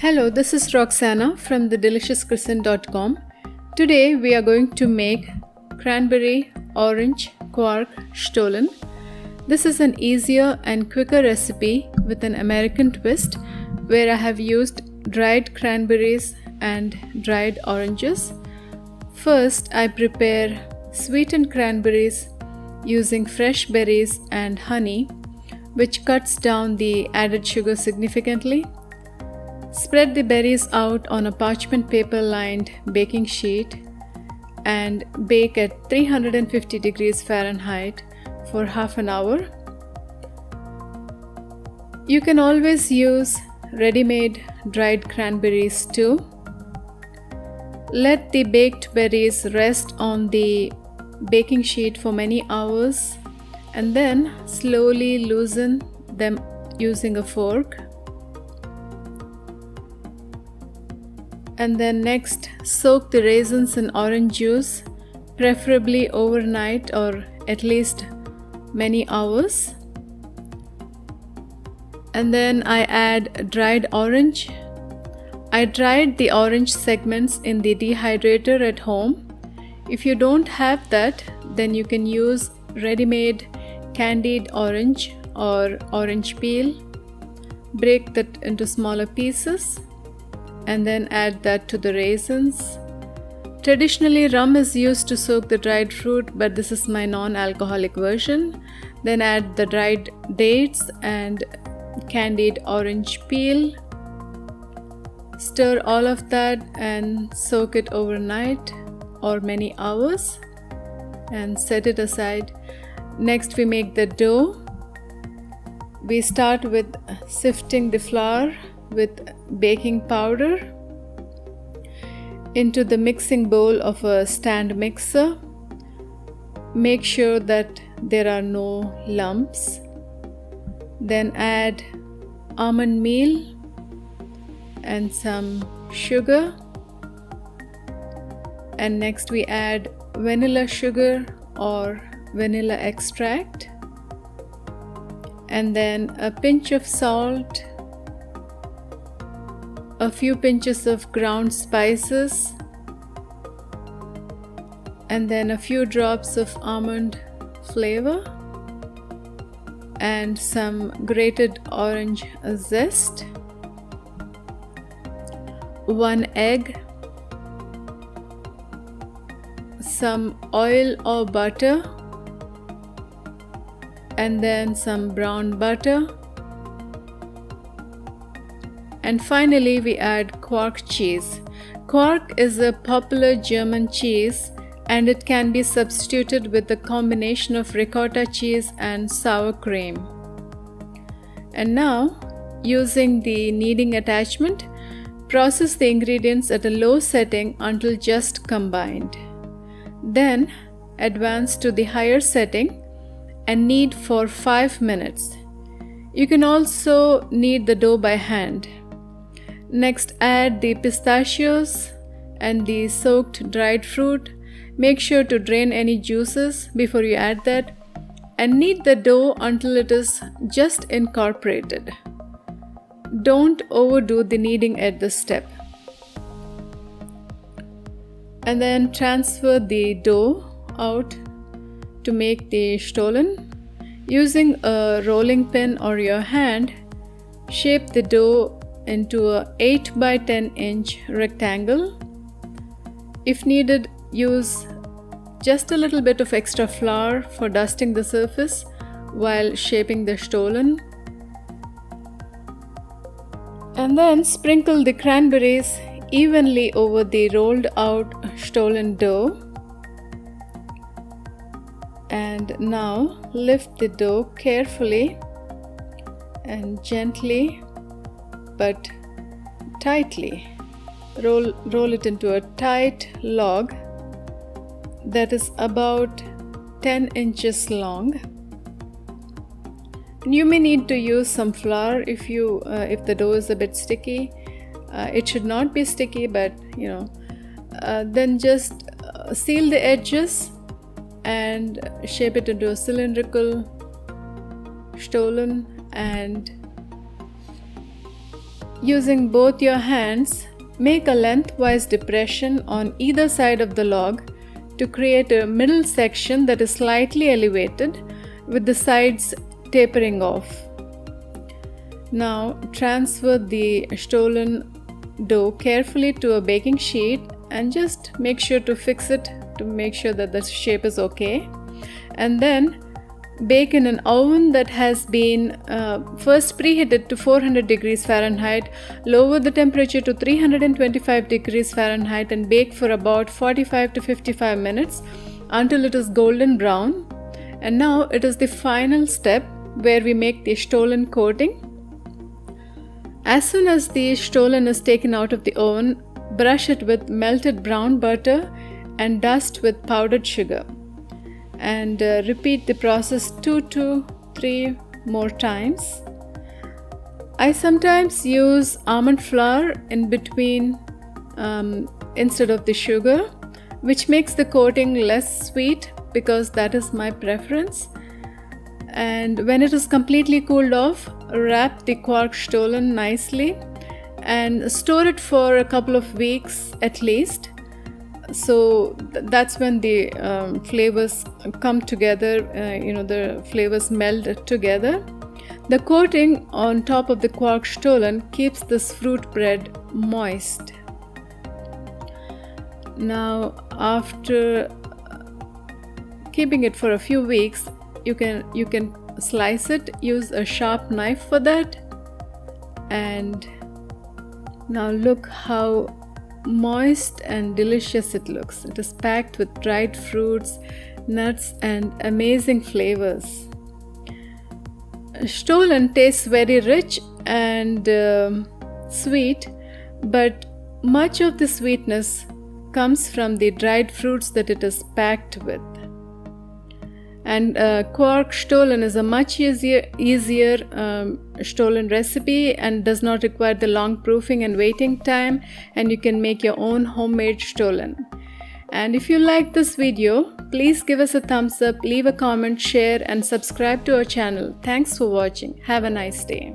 Hello, this is Roxana from thedeliciouscrescent.com. Today we are going to make Cranberry Orange Quark Stollen. This is an easier and quicker recipe with an American twist where I have used dried cranberries and dried oranges. First, I prepare sweetened cranberries using fresh berries and honey, which cuts down the added sugar significantly. Spread the berries out on a parchment paper lined baking sheet and bake at 350 degrees Fahrenheit for half an hour. You can always use ready-made dried cranberries too. Let the baked berries rest on the baking sheet for many hours and then slowly loosen them using a fork. And then next, soak the raisins in orange juice, preferably overnight or at least many hours. And then I add dried orange. I dried the orange segments in the dehydrator at home. If you don't have that, then you can use ready-made candied orange or orange peel. Break that into smaller pieces and then add that to the raisins. Traditionally, rum is used to soak the dried fruit, but this is my non-alcoholic version. Then add the dried dates and candied orange peel. Stir all of that and soak it overnight or many hours and set it aside. Next, we make the dough. We start with sifting the flour with baking powder into the mixing bowl of a stand mixer. Make sure that there are no lumps. Then add almond meal and some sugar. And next we add vanilla sugar or vanilla extract. And then a pinch of salt, a few pinches of ground spices, and then a few drops of almond flavor, and some grated orange zest, 1 egg, some oil or butter, and then some brown butter. And finally, we add quark cheese. Quark is a popular German cheese and it can be substituted with a combination of ricotta cheese and sour cream. And now, using the kneading attachment, process the ingredients at a low setting until just combined. Then, advance to the higher setting and knead for 5 minutes. You can also knead the dough by hand. Next, add the pistachios and the soaked dried fruit. Make sure to drain any juices before you add that and knead the dough until it is just incorporated. Don't overdo the kneading at this step. And then transfer the dough out to make the stollen. Using a rolling pin or your hand, shape the dough into a 8 by 10 inch rectangle. If needed, use just a little bit of extra flour for dusting the surface while shaping the stollen. And then sprinkle the cranberries evenly over the rolled out stollen dough. And now lift the dough carefully and gently but tightly. Roll it into a tight log that is about 10 inches long. And you may need to use some flour if the dough is a bit sticky. It should not be sticky, but then just seal the edges and shape it into a cylindrical stollen and Using both your hands, make a lengthwise depression on either side of the log to create a middle section that is slightly elevated with the sides tapering off. Now transfer the Stollen dough carefully to a baking sheet and just make sure to fix it to make sure that the shape is okay, and then bake in an oven that has been first preheated to 400 degrees Fahrenheit. Lower the temperature to 325 degrees Fahrenheit and bake for about 45 to 55 minutes until it is golden brown. And now it is the final step where we make the Stollen coating. As soon as the Stollen is taken out of the oven, brush it with melted brown butter and dust with powdered sugar. And repeat the process 2 to 3 more times. I sometimes use almond flour in between instead of the sugar, which makes the coating less sweet because that is my preference. And when it is completely cooled off, wrap the quark Stollen nicely and store it for a couple of weeks at least. So that's when the flavors come together, the flavors meld together. The coating on top of the quark Stollen keeps this fruit bread moist. Now, after keeping it for a few weeks, you can slice it. Use a sharp knife for that. And now look how moist and delicious it looks. It is packed with dried fruits, nuts, and amazing flavors. Stollen tastes very rich and sweet, but much of the sweetness comes from the dried fruits that it is packed with. And quark Stollen is a much easier Stollen recipe and does not require the long proofing and waiting time, and you can make your own homemade Stollen. And if you like this video, please give us a thumbs up, leave a comment, share, and subscribe to our channel. Thanks for watching. Have a nice day.